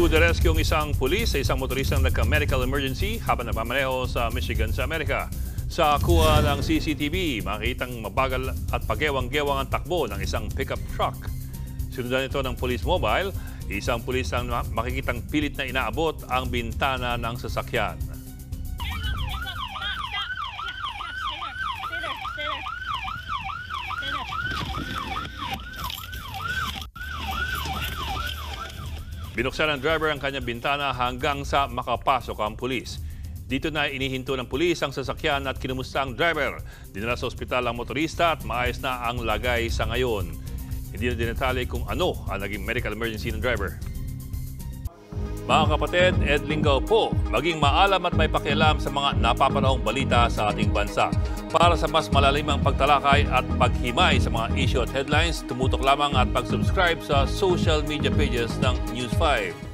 Rescue ang isang pulis sa isang motoristang nagka-medical emergency habang nagmamaneho sa Michigan sa Amerika. Sa kuha ng CCTV, makikitang mabagal at pagewang-gewang ang takbo ng isang pickup truck. Sinundan ito ng police mobile, isang pulis ang makikitang pilit na inaabot ang bintana ng sasakyan. Binuksan ng driver ang kanyang bintana hanggang sa makapasok ang pulis. Dito na inihinto ng pulis ang sasakyan at kinumusta ang driver. Dinala sa ospital ang motorista at maayos na ang lagay sa ngayon. Hindi na dinatali kung ano ang naging medical emergency ng driver. Mga kapatid, Ed Lingaw po, maging maalam at may pakialam sa mga napapanahong balita sa ating bansa. Para sa mas malalimang pagtalakay at paghimay sa mga issue at headlines, tumutok lamang at pag-subscribe sa social media pages ng News 5.